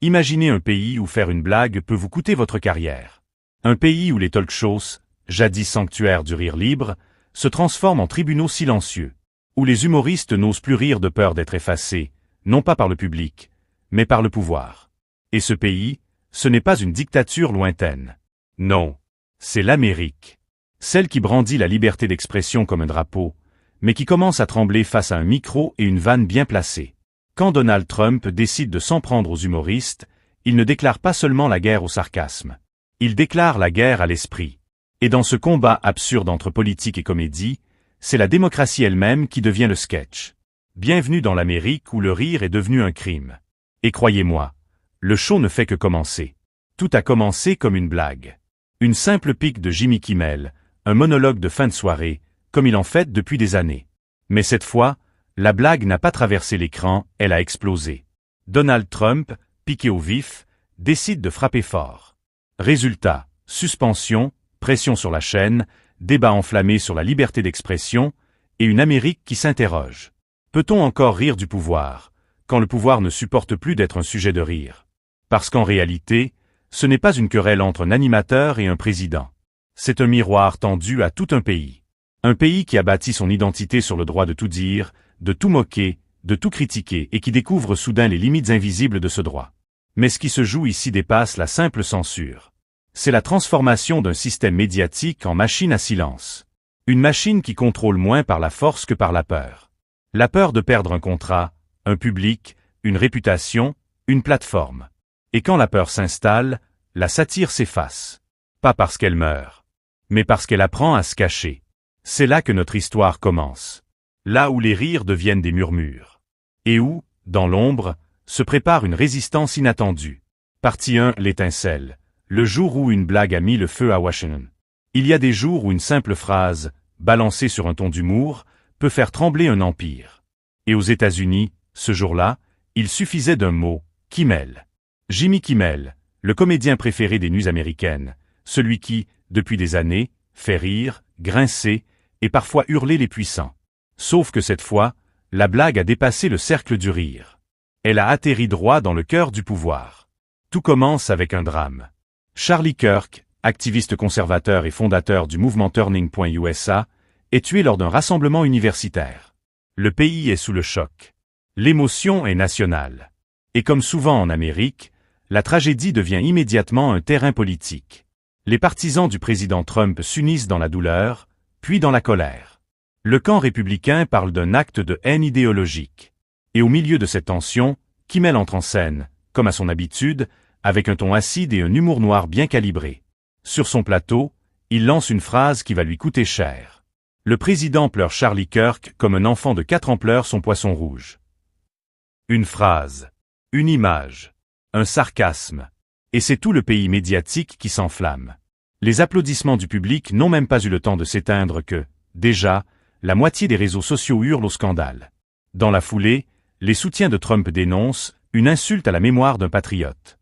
Imaginez un pays où faire une blague peut vous coûter votre carrière. Un pays où les talk-shows, jadis sanctuaires du rire libre, se transforment en tribunaux silencieux. Où les humoristes n'osent plus rire de peur d'être effacés, non pas par le public, mais par le pouvoir. Et ce pays, ce n'est pas une dictature lointaine. Non, c'est l'Amérique. Celle qui brandit la liberté d'expression comme un drapeau, mais qui commence à trembler face à un micro et une vanne bien placée. Quand Donald Trump décide de s'en prendre aux humoristes, il ne déclare pas seulement la guerre au sarcasme. Il déclare la guerre à l'esprit. Et dans ce combat absurde entre politique et comédie, c'est la démocratie elle-même qui devient le sketch. Bienvenue dans l'Amérique où le rire est devenu un crime. Et croyez-moi, le show ne fait que commencer. Tout a commencé comme une blague. Une simple pique de Jimmy Kimmel, un monologue de fin de soirée, comme il en fait depuis des années. Mais cette fois, la blague n'a pas traversé l'écran, elle a explosé. Donald Trump, piqué au vif, décide de frapper fort. Résultat, suspension, pression sur la chaîne, débat enflammé sur la liberté d'expression, et une Amérique qui s'interroge. Peut-on encore rire du pouvoir, quand le pouvoir ne supporte plus d'être un sujet de rire? Parce qu'en réalité, ce n'est pas une querelle entre un animateur et un président. C'est un miroir tendu à tout un pays. Un pays qui a bâti son identité sur le droit de tout dire, de tout moquer, de tout critiquer et qui découvre soudain les limites invisibles de ce droit. Mais ce qui se joue ici dépasse la simple censure. C'est la transformation d'un système médiatique en machine à silence. Une machine qui contrôle moins par la force que par la peur. La peur de perdre un contrat, un public, une réputation, une plateforme. Et quand la peur s'installe, la satire s'efface. Pas parce qu'elle meurt, mais parce qu'elle apprend à se cacher. C'est là que notre histoire commence. Là où les rires deviennent des murmures. Et où, dans l'ombre, se prépare une résistance inattendue. Partie 1, l'étincelle. Le jour où une blague a mis le feu à Washington. Il y a des jours où une simple phrase, balancée sur un ton d'humour, peut faire trembler un empire. Et aux États-Unis, ce jour-là, il suffisait d'un mot, Kimmel. Jimmy Kimmel, le comédien préféré des nuits américaines, celui qui, depuis des années, fait rire, grincer, et parfois hurler les puissants. Sauf que cette fois, la blague a dépassé le cercle du rire. Elle a atterri droit dans le cœur du pouvoir. Tout commence avec un drame. Charlie Kirk, activiste conservateur et fondateur du mouvement Turning Point USA, est tué lors d'un rassemblement universitaire. Le pays est sous le choc. L'émotion est nationale. Et comme souvent en Amérique, la tragédie devient immédiatement un terrain politique. Les partisans du président Trump s'unissent dans la douleur, puis dans la colère. Le camp républicain parle d'un acte de haine idéologique. Et au milieu de cette tension, Kimmel entre en scène, comme à son habitude, avec un ton acide et un humour noir bien calibré. Sur son plateau, il lance une phrase qui va lui coûter cher. Le président pleure Charlie Kirk comme un enfant de 4 ans pleure son poisson rouge. Une phrase, une image, un sarcasme. Et c'est tout le pays médiatique qui s'enflamme. Les applaudissements du public n'ont même pas eu le temps de s'éteindre que, déjà, la moitié des réseaux sociaux hurlent au scandale. Dans la foulée, les soutiens de Trump dénoncent une insulte à la mémoire d'un patriote.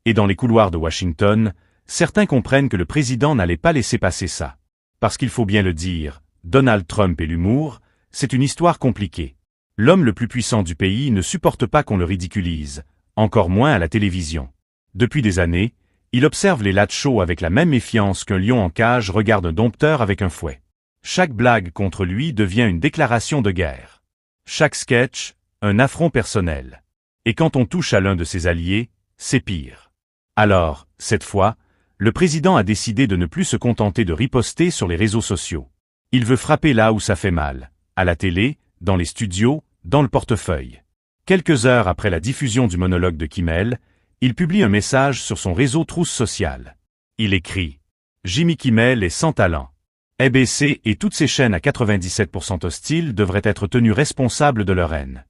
Et dans les couloirs de Washington, certains comprennent que le président n'allait pas laisser passer ça. Parce qu'il faut bien le dire, Donald Trump et l'humour, c'est une histoire compliquée. L'homme le plus puissant du pays ne supporte pas qu'on le ridiculise, encore moins à la télévision. Depuis des années, il observe les late shows avec la même méfiance qu'un lion en cage regarde un dompteur avec un fouet. Chaque blague contre lui devient une déclaration de guerre. Chaque sketch, un affront personnel. Et quand on touche à l'un de ses alliés, c'est pire. Alors, cette fois, le président a décidé de ne plus se contenter de riposter sur les réseaux sociaux. Il veut frapper là où ça fait mal, à la télé, dans les studios, dans le portefeuille. Quelques heures après la diffusion du monologue de Kimmel, il publie un message sur son réseau Trousse sociale. Il écrit « Jimmy Kimmel est sans talent. ABC et toutes ces chaînes à 97% hostiles devraient être tenues responsables de leur haine. »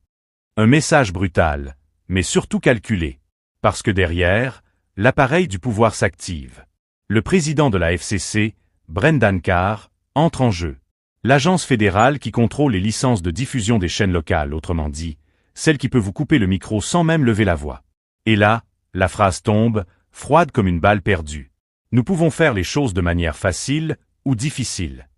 Un message brutal, mais surtout calculé. Parce que derrière, l'appareil du pouvoir s'active. Le président de la FCC, Brendan Carr, entre en jeu. L'agence fédérale qui contrôle les licences de diffusion des chaînes locales, autrement dit, celle qui peut vous couper le micro sans même lever la voix. Et là, la phrase tombe, froide comme une balle perdue. Nous pouvons faire les choses de manière facile ou difficile.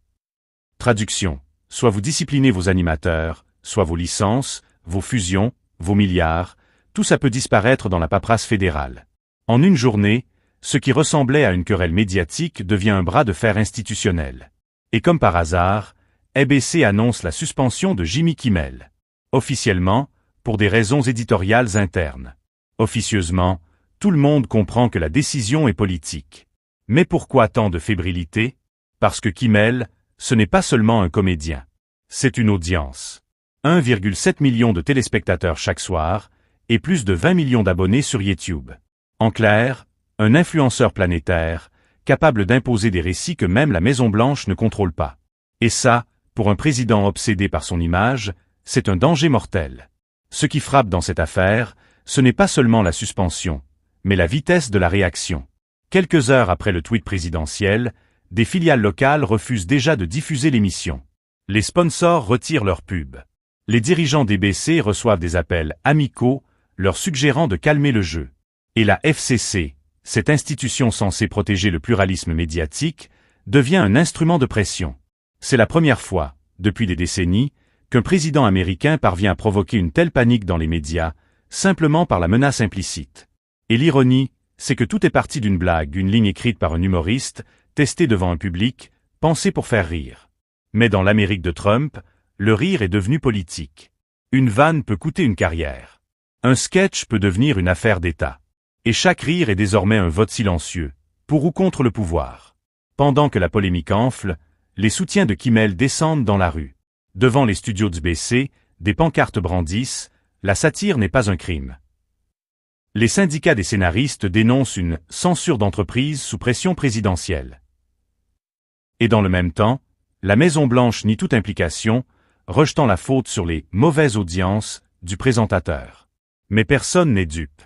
Traduction. Soit vous disciplinez vos animateurs, soit vos licences, vos fusions, vos milliards, tout ça peut disparaître dans la paperasse fédérale. En une journée, ce qui ressemblait à une querelle médiatique devient un bras de fer institutionnel. Et comme par hasard, ABC annonce la suspension de Jimmy Kimmel. Officiellement, pour des raisons éditoriales internes. Officieusement, tout le monde comprend que la décision est politique. Mais pourquoi tant de fébrilité? Parce que Kimmel, ce n'est pas seulement un comédien. C'est une audience. 1,7 million de téléspectateurs chaque soir, et plus de 20 millions d'abonnés sur YouTube. En clair, un influenceur planétaire, capable d'imposer des récits que même la Maison-Blanche ne contrôle pas. Et ça, pour un président obsédé par son image, c'est un danger mortel. Ce qui frappe dans cette affaire, ce n'est pas seulement la suspension, mais la vitesse de la réaction. Quelques heures après le tweet présidentiel, des filiales locales refusent déjà de diffuser l'émission. Les sponsors retirent leurs pubs. Les dirigeants d'ABC reçoivent des appels amicaux, leur suggérant de calmer le jeu. Et la FCC, cette institution censée protéger le pluralisme médiatique, devient un instrument de pression. C'est la première fois, depuis des décennies, qu'un président américain parvient à provoquer une telle panique dans les médias, simplement par la menace implicite. Et l'ironie, c'est que tout est parti d'une blague, une ligne écrite par un humoriste, testée devant un public, pensée pour faire rire. Mais dans l'Amérique de Trump, le rire est devenu politique. Une vanne peut coûter une carrière. Un sketch peut devenir une affaire d'État. Et chaque rire est désormais un vote silencieux, pour ou contre le pouvoir. Pendant que la polémique enfle, les soutiens de Kimmel descendent dans la rue. Devant les studios d'ABC, des pancartes brandissent « La satire n'est pas un crime ». Les syndicats des scénaristes dénoncent une « censure d'entreprise sous pression présidentielle ». Et dans le même temps, la Maison-Blanche nie toute implication, rejetant la faute sur les « mauvaises audiences » du présentateur. Mais personne n'est dupe.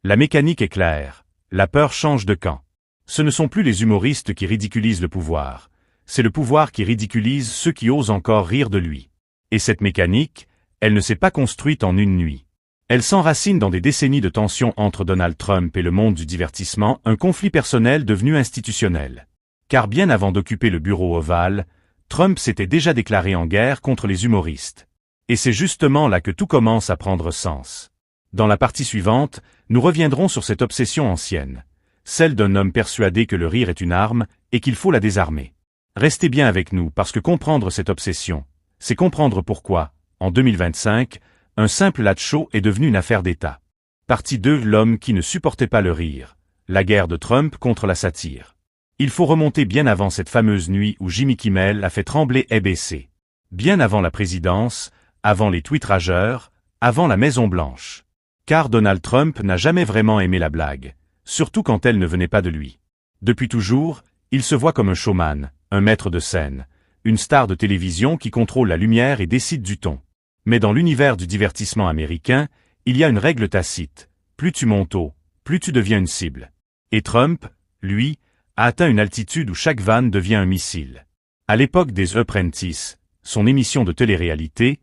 La mécanique est claire, la peur change de camp. Ce ne sont plus les humoristes qui ridiculisent le pouvoir, c'est le pouvoir qui ridiculise ceux qui osent encore rire de lui. Et cette mécanique, elle ne s'est pas construite en une nuit. Elle s'enracine dans des décennies de tensions entre Donald Trump et le monde du divertissement, un conflit personnel devenu institutionnel. Car bien avant d'occuper le bureau ovale, Trump s'était déjà déclaré en guerre contre les humoristes. Et c'est justement là que tout commence à prendre sens. Dans la partie suivante, nous reviendrons sur cette obsession ancienne, celle d'un homme persuadé que le rire est une arme et qu'il faut la désarmer. Restez bien avec nous parce que comprendre cette obsession, c'est comprendre pourquoi, en 2025, un simple latte-chaud est devenu une affaire d'État. Partie 2, l'homme qui ne supportait pas le rire, la guerre de Trump contre la satire. Il faut remonter bien avant cette fameuse nuit où Jimmy Kimmel a fait trembler ABC. Bien avant la présidence, avant les tweets rageurs, avant la Maison-Blanche. Car Donald Trump n'a jamais vraiment aimé la blague, surtout quand elle ne venait pas de lui. Depuis toujours, il se voit comme un showman, un maître de scène, une star de télévision qui contrôle la lumière et décide du ton. Mais dans l'univers du divertissement américain, il y a une règle tacite. Plus tu montes haut, plus tu deviens une cible. Et Trump, lui, a atteint une altitude où chaque vanne devient un missile. À l'époque des Apprentice, son émission de télé-réalité,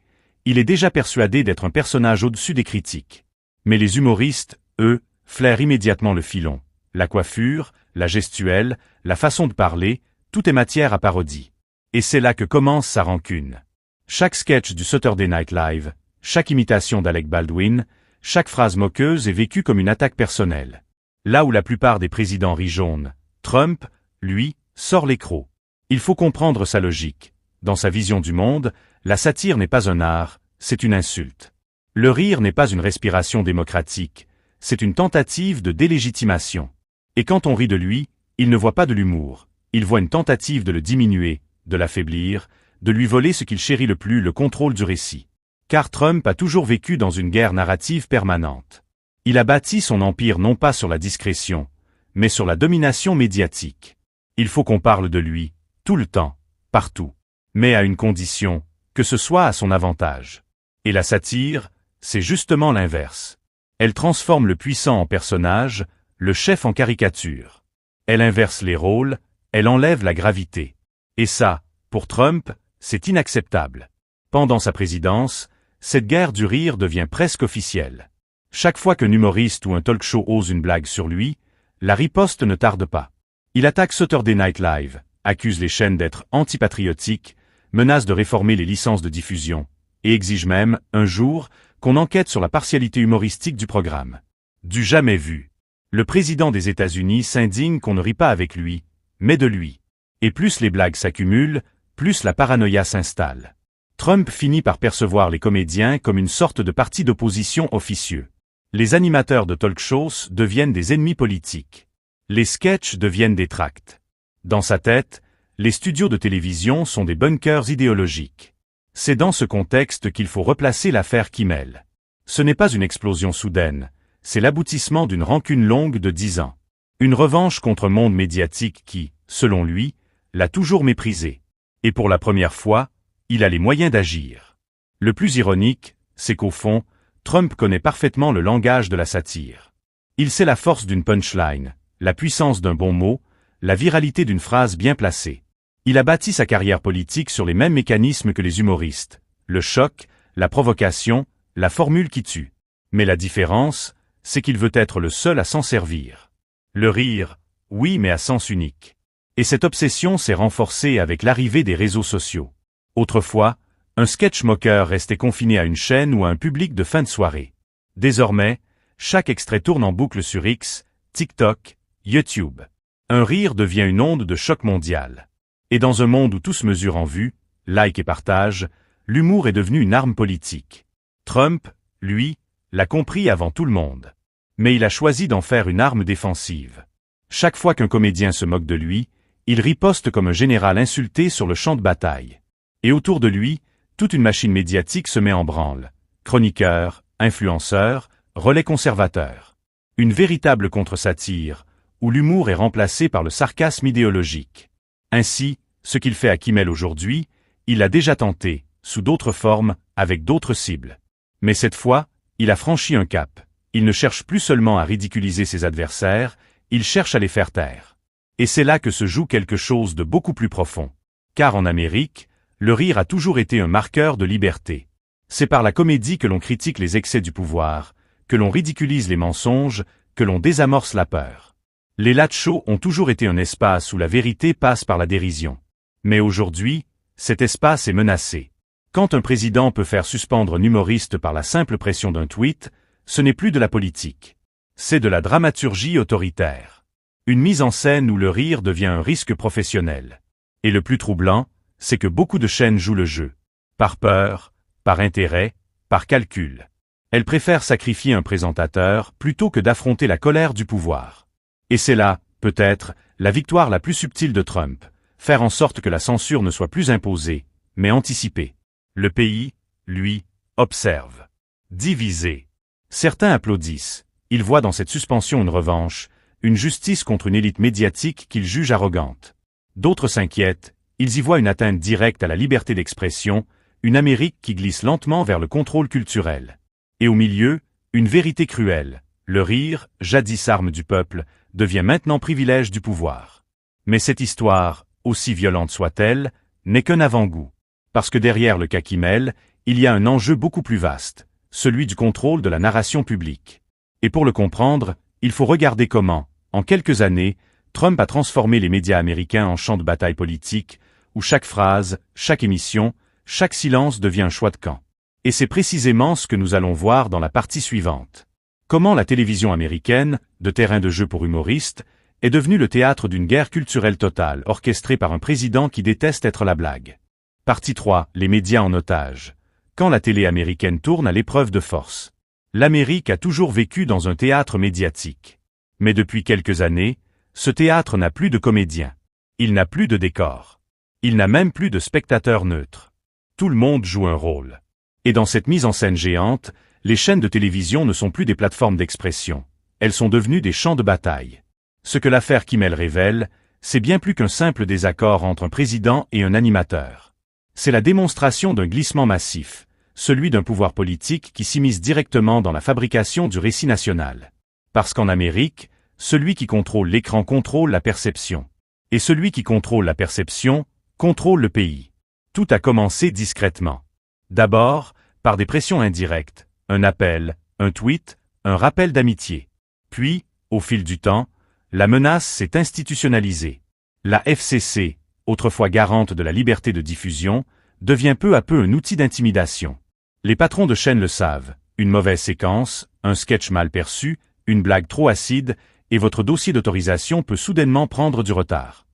il est déjà persuadé d'être un personnage au-dessus des critiques. Mais les humoristes, eux, flairent immédiatement le filon. La coiffure, la gestuelle, la façon de parler, tout est matière à parodie. Et c'est là que commence sa rancune. Chaque sketch du Saturday Night Live, chaque imitation d'Alec Baldwin, chaque phrase moqueuse est vécue comme une attaque personnelle. Là où la plupart des présidents rient jaune, Trump, lui, sort les crocs. Il faut comprendre sa logique. Dans sa vision du monde, la satire n'est pas un art, c'est une insulte. Le rire n'est pas une respiration démocratique, c'est une tentative de délégitimation. Et quand on rit de lui, il ne voit pas de l'humour, il voit une tentative de le diminuer, de l'affaiblir, de lui voler ce qu'il chérit le plus, le contrôle du récit. Car Trump a toujours vécu dans une guerre narrative permanente. Il a bâti son empire non pas sur la discrétion, mais sur la domination médiatique. Il faut qu'on parle de lui, tout le temps, partout. Mais à une condition, que ce soit à son avantage. Et la satire, c'est justement l'inverse. Elle transforme le puissant en personnage, le chef en caricature. Elle inverse les rôles, elle enlève la gravité. Et ça, pour Trump, c'est inacceptable. Pendant sa présidence, cette guerre du rire devient presque officielle. Chaque fois qu'un humoriste ou un talk-show ose une blague sur lui, la riposte ne tarde pas. Il attaque Saturday Night Live, accuse les chaînes d'être antipatriotiques, menace de réformer les licences de diffusion, et exige même, un jour, qu'on enquête sur la partialité humoristique du programme. Du jamais vu. Le président des États-Unis s'indigne qu'on ne rit pas avec lui, mais de lui. Et plus les blagues s'accumulent, plus la paranoïa s'installe. Trump finit par percevoir les comédiens comme une sorte de parti d'opposition officieux. Les animateurs de talk shows deviennent des ennemis politiques. Les sketchs deviennent des tracts. Dans sa tête, les studios de télévision sont des bunkers idéologiques. C'est dans ce contexte qu'il faut replacer l'affaire Kimmel. Ce n'est pas une explosion soudaine, c'est l'aboutissement d'une rancune longue de 10 ans. Une revanche contre un monde médiatique qui, selon lui, l'a toujours méprisé. Et pour la première fois, il a les moyens d'agir. Le plus ironique, c'est qu'au fond, Trump connaît parfaitement le langage de la satire. Il sait la force d'une punchline, la puissance d'un bon mot, la viralité d'une phrase bien placée. Il a bâti sa carrière politique sur les mêmes mécanismes que les humoristes, le choc, la provocation, la formule qui tue. Mais la différence, c'est qu'il veut être le seul à s'en servir. Le rire, oui, mais à sens unique. Et cette obsession s'est renforcée avec l'arrivée des réseaux sociaux. Autrefois, un sketch moqueur restait confiné à une chaîne ou à un public de fin de soirée. Désormais, chaque extrait tourne en boucle sur X, TikTok, YouTube. Un rire devient une onde de choc mondial. Et dans un monde où tout se mesure en vues, like et partage, l'humour est devenu une arme politique. Trump, lui, l'a compris avant tout le monde. Mais il a choisi d'en faire une arme défensive. Chaque fois qu'un comédien se moque de lui, il riposte comme un général insulté sur le champ de bataille. Et autour de lui, toute une machine médiatique se met en branle. Chroniqueurs, influenceurs, relais conservateurs. Une véritable contre-satire, où l'humour est remplacé par le sarcasme idéologique. Ainsi, ce qu'il fait à Kimmel aujourd'hui, il l'a déjà tenté, sous d'autres formes, avec d'autres cibles. Mais cette fois, il a franchi un cap. Il ne cherche plus seulement à ridiculiser ses adversaires, il cherche à les faire taire. Et c'est là que se joue quelque chose de beaucoup plus profond. Car en Amérique, le rire a toujours été un marqueur de liberté. C'est par la comédie que l'on critique les excès du pouvoir, que l'on ridiculise les mensonges, que l'on désamorce la peur. Les late shows ont toujours été un espace où la vérité passe par la dérision. Mais aujourd'hui, cet espace est menacé. Quand un président peut faire suspendre un humoriste par la simple pression d'un tweet, ce n'est plus de la politique. C'est de la dramaturgie autoritaire. Une mise en scène où le rire devient un risque professionnel. Et le plus troublant, c'est que beaucoup de chaînes jouent le jeu. Par peur, par intérêt, par calcul. Elles préfèrent sacrifier un présentateur plutôt que d'affronter la colère du pouvoir. Et c'est là, peut-être, la victoire la plus subtile de Trump, faire en sorte que la censure ne soit plus imposée, mais anticipée. Le pays, lui, observe. Divisé. Certains applaudissent, ils voient dans cette suspension une revanche, une justice contre une élite médiatique qu'ils jugent arrogante. D'autres s'inquiètent, ils y voient une atteinte directe à la liberté d'expression, une Amérique qui glisse lentement vers le contrôle culturel. Et au milieu, une vérité cruelle. Le rire, jadis arme du peuple, devient maintenant privilège du pouvoir. Mais cette histoire, aussi violente soit-elle, n'est qu'un avant-goût. Parce que derrière le cas Kimmel, il y a un enjeu beaucoup plus vaste, celui du contrôle de la narration publique. Et pour le comprendre, il faut regarder comment, en quelques années, Trump a transformé les médias américains en champ de bataille politique, où chaque phrase, chaque émission, chaque silence devient un choix de camp. Et c'est précisément ce que nous allons voir dans la partie suivante. Comment la télévision américaine, de terrain de jeu pour humoristes, est devenue le théâtre d'une guerre culturelle totale orchestrée par un président qui déteste être la blague. Partie 3. Les médias en otage. Quand la télé américaine tourne à l'épreuve de force. L'Amérique a toujours vécu dans un théâtre médiatique. Mais depuis quelques années, ce théâtre n'a plus de comédiens. Il n'a plus de décor. Il n'a même plus de spectateurs neutres. Tout le monde joue un rôle. Et dans cette mise en scène géante, les chaînes de télévision ne sont plus des plateformes d'expression. Elles sont devenues des champs de bataille. Ce que l'affaire Kimmel révèle, c'est bien plus qu'un simple désaccord entre un président et un animateur. C'est la démonstration d'un glissement massif, celui d'un pouvoir politique qui s'immisce directement dans la fabrication du récit national. Parce qu'en Amérique, celui qui contrôle l'écran contrôle la perception. Et celui qui contrôle la perception, contrôle le pays. Tout a commencé discrètement. D'abord, par des pressions indirectes, un appel, un tweet, un rappel d'amitié. Puis, au fil du temps, la menace s'est institutionnalisée. La FCC, autrefois garante de la liberté de diffusion, devient peu à peu un outil d'intimidation. Les patrons de chaînes le savent, une mauvaise séquence, un sketch mal perçu, une blague trop acide, et votre dossier d'autorisation peut soudainement prendre du retard.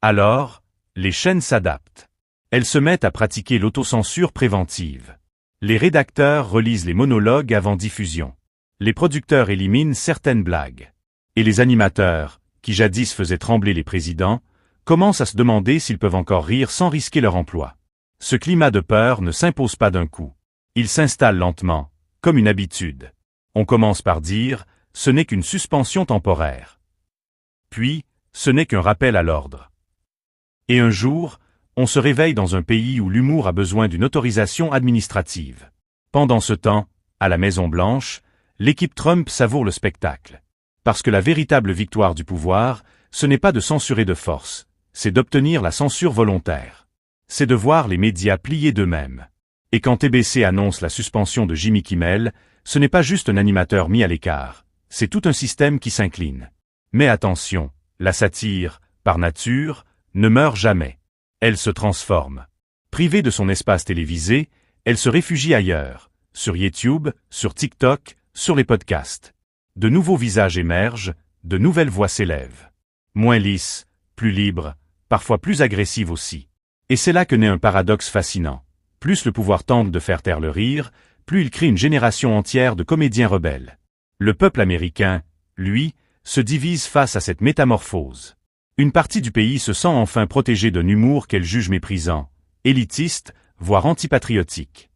Alors, les chaînes s'adaptent. Elles se mettent à pratiquer l'autocensure préventive. Les rédacteurs relisent les monologues avant diffusion. Les producteurs éliminent certaines blagues. Et les animateurs, qui jadis faisaient trembler les présidents, commencent à se demander s'ils peuvent encore rire sans risquer leur emploi. Ce climat de peur ne s'impose pas d'un coup. Il s'installe lentement, comme une habitude. On commence par dire « ce n'est qu'une suspension temporaire ». Puis, ce n'est qu'un rappel à l'ordre. Et un jour, on se réveille dans un pays où l'humour a besoin d'une autorisation administrative. Pendant ce temps, à la Maison-Blanche, l'équipe Trump savoure le spectacle. Parce que la véritable victoire du pouvoir, ce n'est pas de censurer de force, c'est d'obtenir la censure volontaire. C'est de voir les médias plier d'eux-mêmes. Et quand TBC annonce la suspension de Jimmy Kimmel, ce n'est pas juste un animateur mis à l'écart, c'est tout un système qui s'incline. Mais attention, la satire, par nature, ne meurt jamais. Elle se transforme. Privée de son espace télévisé, elle se réfugie ailleurs, sur YouTube, sur TikTok, sur les podcasts. De nouveaux visages émergent, de nouvelles voix s'élèvent. Moins lisses, plus libres, parfois plus agressives aussi. Et c'est là que naît un paradoxe fascinant. Plus le pouvoir tente de faire taire le rire, plus il crée une génération entière de comédiens rebelles. Le peuple américain, lui, se divise face à cette métamorphose. Une partie du pays se sent enfin protégée d'un humour qu'elle juge méprisant, élitiste, voire antipatriotique.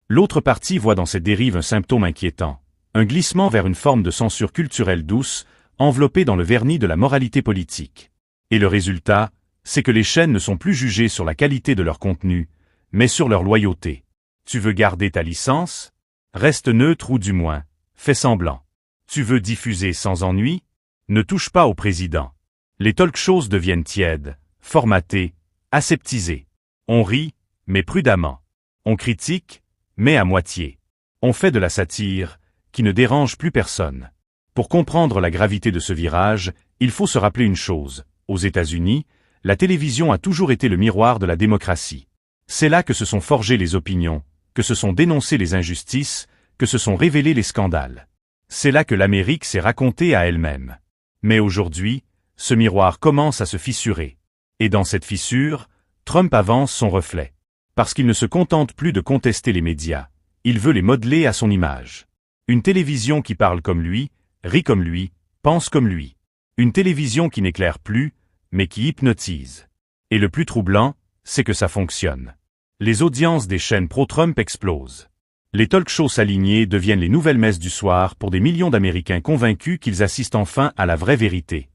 L'autre partie voit dans cette dérive un symptôme inquiétant, un glissement vers une forme de censure culturelle douce, enveloppée dans le vernis de la moralité politique. Et le résultat, c'est que les chaînes ne sont plus jugées sur la qualité de leur contenu, mais sur leur loyauté. Tu veux garder ta licence? Reste neutre ou du moins, fais semblant. Tu veux diffuser sans ennui? Ne touche pas au président. Les talk-shows deviennent tièdes, formatés, aseptisés. On rit, mais prudemment. On critique, mais à moitié. On fait de la satire, qui ne dérange plus personne. Pour comprendre la gravité de ce virage, il faut se rappeler une chose. Aux États-Unis, la télévision a toujours été le miroir de la démocratie. C'est là que se sont forgées les opinions, que se sont dénoncées les injustices, que se sont révélés les scandales. C'est là que l'Amérique s'est racontée à elle-même. Mais aujourd'hui, ce miroir commence à se fissurer. Et dans cette fissure, Trump avance son reflet. Parce qu'il ne se contente plus de contester les médias, il veut les modeler à son image. Une télévision qui parle comme lui, rit comme lui, pense comme lui. Une télévision qui n'éclaire plus, mais qui hypnotise. Et le plus troublant, c'est que ça fonctionne. Les audiences des chaînes pro-Trump explosent. Les talk-shows alignés deviennent les nouvelles messes du soir pour des millions d'Américains convaincus qu'ils assistent enfin à la vraie vérité.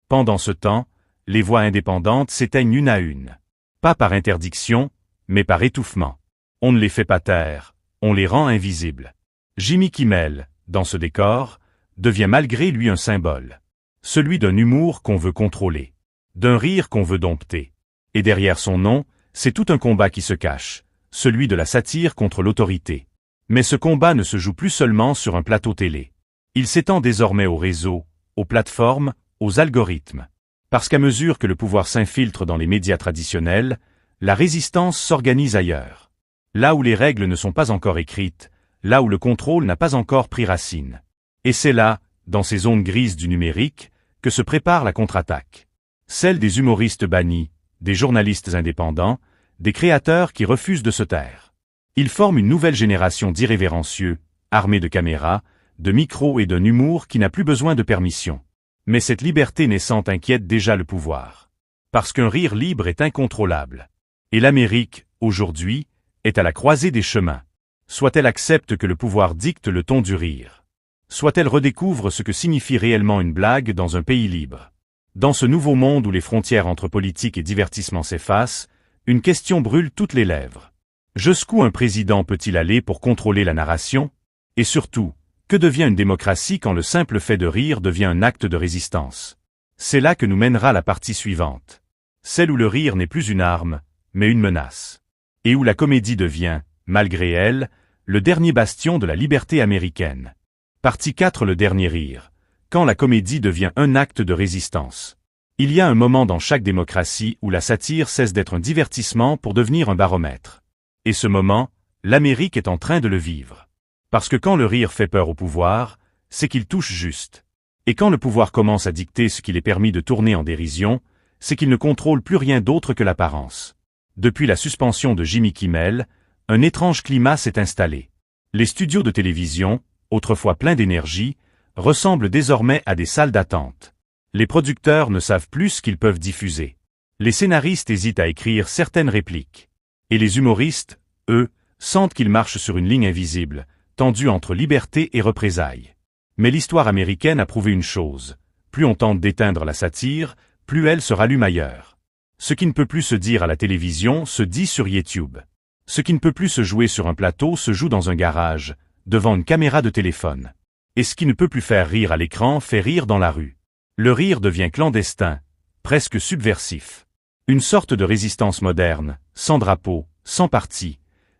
Pendant ce temps, les voix indépendantes s'éteignent une à une. Pas par interdiction, mais par étouffement. On ne les fait pas taire, on les rend invisibles. Jimmy Kimmel, dans ce décor, devient malgré lui un symbole. Celui d'un humour qu'on veut contrôler. D'un rire qu'on veut dompter. Et derrière son nom, c'est tout un combat qui se cache, celui de la satire contre l'autorité. Mais ce combat ne se joue plus seulement sur un plateau télé. Il s'étend désormais aux réseaux, aux plateformes, aux algorithmes. Parce qu'à mesure que le pouvoir s'infiltre dans les médias traditionnels, la résistance s'organise ailleurs. Là où les règles ne sont pas encore écrites, là où le contrôle n'a pas encore pris racine. Et c'est là, dans ces zones grises du numérique, que se prépare la contre-attaque. Celle des humoristes bannis, des journalistes indépendants, des créateurs qui refusent de se taire. Ils forment une nouvelle génération d'irrévérencieux, armés de caméras, de micros et d'un humour qui n'a plus besoin de permission. Mais cette liberté naissante inquiète déjà le pouvoir. Parce qu'un rire libre est incontrôlable. Et l'Amérique, aujourd'hui, est à la croisée des chemins. Soit elle accepte que le pouvoir dicte le ton du rire. Soit elle redécouvre ce que signifie réellement une blague dans un pays libre. Dans ce nouveau monde où les frontières entre politique et divertissement s'effacent, une question brûle toutes les lèvres. Jusqu'où un président peut-il aller pour contrôler la narration? Et surtout, que devient une démocratie quand le simple fait de rire devient un acte de résistance? C'est là que nous mènera la partie suivante. Celle où le rire n'est plus une arme, mais une menace. Et où la comédie devient, malgré elle, le dernier bastion de la liberté américaine. Partie 4. Le dernier rire. Quand la comédie devient un acte de résistance. Il y a un moment dans chaque démocratie où la satire cesse d'être un divertissement pour devenir un baromètre. Et ce moment, l'Amérique est en train de le vivre. Parce que quand le rire fait peur au pouvoir, c'est qu'il touche juste. Et quand le pouvoir commence à dicter ce qu'il est permis de tourner en dérision, c'est qu'il ne contrôle plus rien d'autre que l'apparence. Depuis la suspension de Jimmy Kimmel, un étrange climat s'est installé. Les studios de télévision, autrefois pleins d'énergie, ressemblent désormais à des salles d'attente. Les producteurs ne savent plus ce qu'ils peuvent diffuser. Les scénaristes hésitent à écrire certaines répliques. Et les humoristes, eux, sentent qu'ils marchent sur une ligne invisible, tendue entre liberté et représailles. Mais l'histoire américaine a prouvé une chose. Plus on tente d'éteindre la satire, plus elle se rallume ailleurs. Ce qui ne peut plus se dire à la télévision se dit sur YouTube. Ce qui ne peut plus se jouer sur un plateau se joue dans un garage, devant une caméra de téléphone. Et ce qui ne peut plus faire rire à l'écran fait rire dans la rue. Le rire devient clandestin, presque subversif. Une sorte de résistance moderne, sans drapeau, sans parti,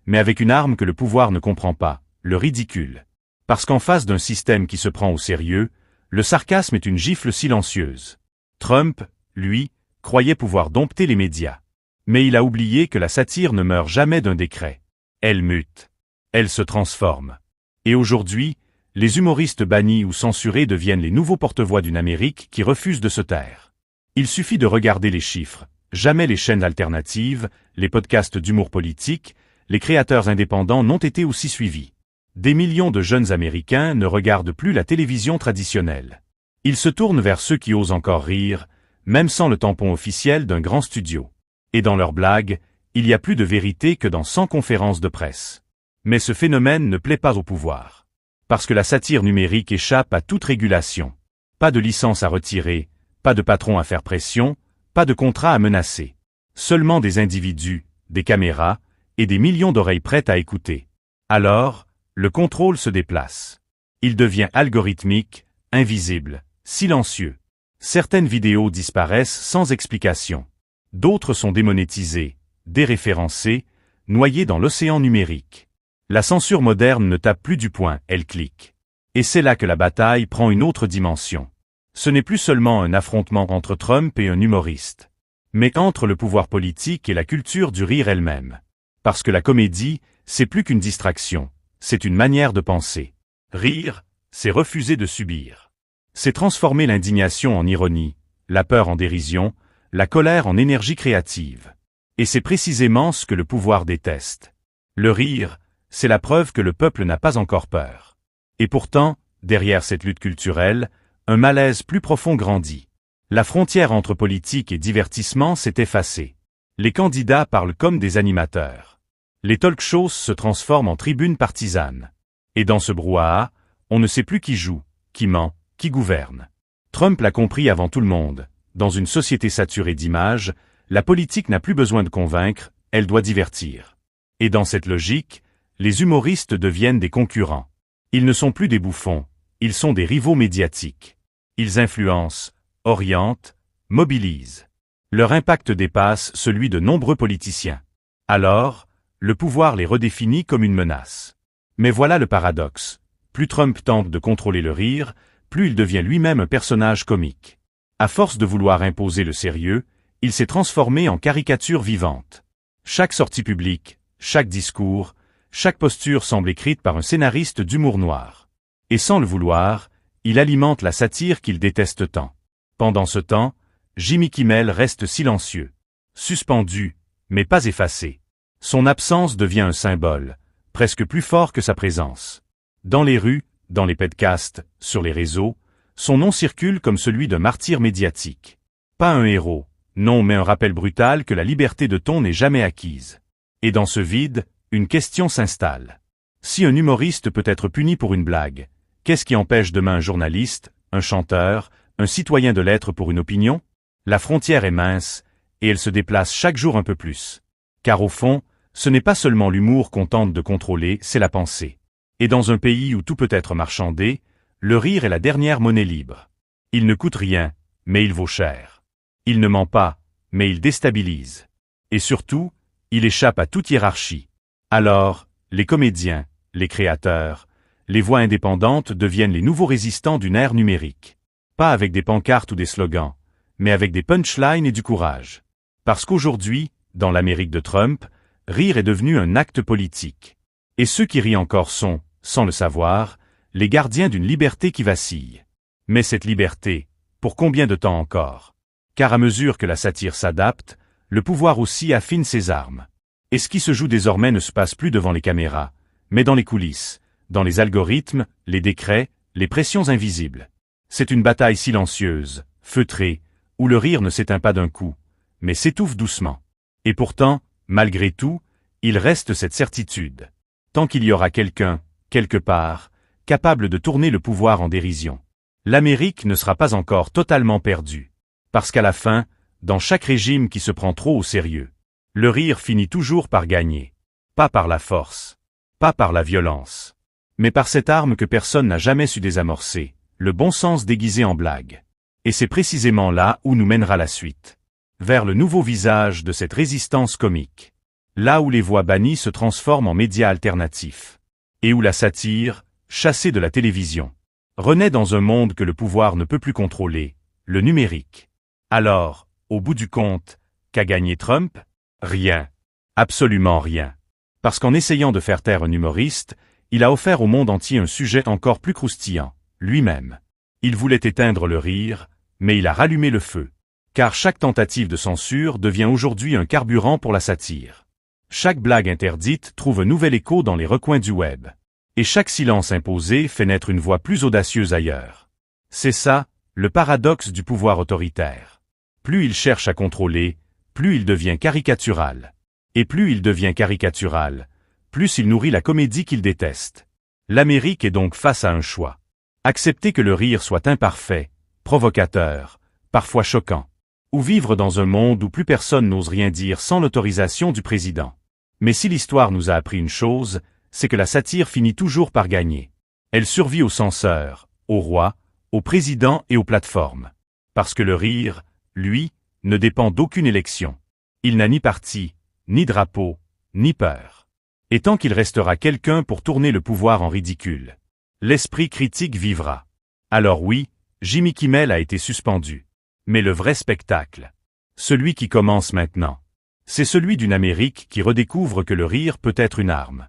mais avec une arme que le pouvoir ne comprend pas, le ridicule. Parce qu'en face d'un système qui se prend au sérieux, le sarcasme est une gifle silencieuse. Trump, lui, croyait pouvoir dompter les médias. Mais il a oublié que la satire ne meurt jamais d'un décret. Elle mute. Elle se transforme. Et aujourd'hui, les humoristes bannis ou censurés deviennent les nouveaux porte-voix d'une Amérique qui refuse de se taire. Il suffit de regarder les chiffres. Jamais les chaînes alternatives, les podcasts d'humour politique, les créateurs indépendants n'ont été aussi suivis. Des millions de jeunes Américains ne regardent plus la télévision traditionnelle. Ils se tournent vers ceux qui osent encore rire, même sans le tampon officiel d'un grand studio. Et dans leurs blagues, il y a plus de vérité que dans 100 conférences de presse. Mais ce phénomène ne plaît pas au pouvoir. Parce que la satire numérique échappe à toute régulation. Pas de licence à retirer, pas de patron à faire pression, pas de contrat à menacer. Seulement des individus, des caméras, et des millions d'oreilles prêtes à écouter. Alors, le contrôle se déplace. Il devient algorithmique, invisible, silencieux. Certaines vidéos disparaissent sans explication. D'autres sont démonétisées, déréférencées, noyées dans l'océan numérique. La censure moderne ne tape plus du poing, elle clique. Et c'est là que la bataille prend une autre dimension. Ce n'est plus seulement un affrontement entre Trump et un humoriste, mais entre le pouvoir politique et la culture du rire elle-même. Parce que la comédie, c'est plus qu'une distraction, c'est une manière de penser. Rire, c'est refuser de subir. C'est transformer l'indignation en ironie, la peur en dérision, la colère en énergie créative. Et c'est précisément ce que le pouvoir déteste. Le rire, c'est la preuve que le peuple n'a pas encore peur. Et pourtant, derrière cette lutte culturelle, un malaise plus profond grandit. La frontière entre politique et divertissement s'est effacée. Les candidats parlent comme des animateurs. Les talk-shows se transforment en tribunes partisanes. Et dans ce brouhaha, on ne sait plus qui joue, qui ment, qui gouverne. Trump l'a compris avant tout le monde. Dans une société saturée d'images, la politique n'a plus besoin de convaincre, elle doit divertir. Et dans cette logique, les humoristes deviennent des concurrents. Ils ne sont plus des bouffons, ils sont des rivaux médiatiques. Ils influencent, orientent, mobilisent. Leur impact dépasse celui de nombreux politiciens. Alors, le pouvoir les redéfinit comme une menace. Mais voilà le paradoxe. Plus Trump tente de contrôler le rire, plus il devient lui-même un personnage comique. À force de vouloir imposer le sérieux, il s'est transformé en caricature vivante. Chaque sortie publique, chaque discours, chaque posture semble écrite par un scénariste d'humour noir. Et sans le vouloir, il alimente la satire qu'il déteste tant. Pendant ce temps, Jimmy Kimmel reste silencieux, suspendu, mais pas effacé. Son absence devient un symbole, presque plus fort que sa présence. Dans les rues, dans les podcasts, sur les réseaux, son nom circule comme celui d'un martyr médiatique. Pas un héros, non, mais un rappel brutal que la liberté de ton n'est jamais acquise. Et dans ce vide, une question s'installe. Si un humoriste peut être puni pour une blague, qu'est-ce qui empêche demain un journaliste, un chanteur, un citoyen de l'être pour une opinion? La frontière est mince, et elle se déplace chaque jour un peu plus. Car au fond, ce n'est pas seulement l'humour qu'on tente de contrôler, c'est la pensée. Et dans un pays où tout peut être marchandé, le rire est la dernière monnaie libre. Il ne coûte rien, mais il vaut cher. Il ne ment pas, mais il déstabilise. Et surtout, il échappe à toute hiérarchie. Alors, les comédiens, les créateurs, les voix indépendantes deviennent les nouveaux résistants d'une ère numérique. Pas avec des pancartes ou des slogans, mais avec des punchlines et du courage. Parce qu'aujourd'hui, dans l'Amérique de Trump, rire est devenu un acte politique. Et ceux qui rient encore sont, sans le savoir, les gardiens d'une liberté qui vacille. Mais cette liberté, pour combien de temps encore? Car à mesure que la satire s'adapte, le pouvoir aussi affine ses armes. Et ce qui se joue désormais ne se passe plus devant les caméras, mais dans les coulisses, dans les algorithmes, les décrets, les pressions invisibles. C'est une bataille silencieuse, feutrée, où le rire ne s'éteint pas d'un coup, mais s'étouffe doucement. Et pourtant, malgré tout, il reste cette certitude. Tant qu'il y aura quelqu'un, quelque part, capable de tourner le pouvoir en dérision, l'Amérique ne sera pas encore totalement perdue. Parce qu'à la fin, dans chaque régime qui se prend trop au sérieux, le rire finit toujours par gagner. Pas par la force, pas par la violence, mais par cette arme que personne n'a jamais su désamorcer, le bon sens déguisé en blague. Et c'est précisément là où nous mènera la suite. Vers le nouveau visage de cette résistance comique. Là où les voix bannies se transforment en médias alternatifs. Et où la satire, chassée de la télévision, renaît dans un monde que le pouvoir ne peut plus contrôler, le numérique. Alors, au bout du compte, qu'a gagné Trump? Rien. Absolument rien. Parce qu'en essayant de faire taire un humoriste, il a offert au monde entier un sujet encore plus croustillant, lui-même. Il voulait éteindre le rire, mais il a rallumé le feu. Car chaque tentative de censure devient aujourd'hui un carburant pour la satire. Chaque blague interdite trouve un nouvel écho dans les recoins du web. Et chaque silence imposé fait naître une voix plus audacieuse ailleurs. C'est ça, le paradoxe du pouvoir autoritaire. Plus il cherche à contrôler, plus il devient caricatural. Et plus il devient caricatural, plus il nourrit la comédie qu'il déteste. L'Amérique est donc face à un choix. Accepter que le rire soit imparfait, provocateur, parfois choquant. Ou vivre dans un monde où plus personne n'ose rien dire sans l'autorisation du président. Mais si l'histoire nous a appris une chose, c'est que la satire finit toujours par gagner. Elle survit aux censeurs, aux rois, aux présidents et aux plateformes. Parce que le rire, lui, ne dépend d'aucune élection. Il n'a ni parti, ni drapeau, ni peur. Et tant qu'il restera quelqu'un pour tourner le pouvoir en ridicule, l'esprit critique vivra. Alors oui, Jimmy Kimmel a été suspendu. Mais le vrai spectacle, celui qui commence maintenant, c'est celui d'une Amérique qui redécouvre que le rire peut être une arme.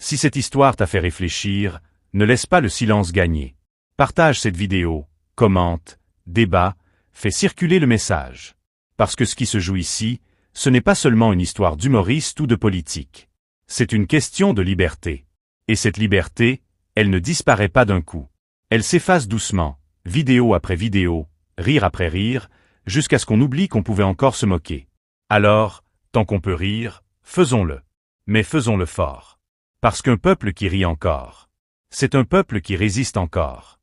Si cette histoire t'a fait réfléchir, ne laisse pas le silence gagner. Partage cette vidéo, commente, débat, fais circuler le message. Parce que ce qui se joue ici, ce n'est pas seulement une histoire d'humoriste ou de politique. C'est une question de liberté. Et cette liberté, elle ne disparaît pas d'un coup. Elle s'efface doucement, vidéo après vidéo, rire après rire, jusqu'à ce qu'on oublie qu'on pouvait encore se moquer. Alors, tant qu'on peut rire, faisons-le. Mais faisons-le fort. Parce qu'un peuple qui rit encore, c'est un peuple qui résiste encore.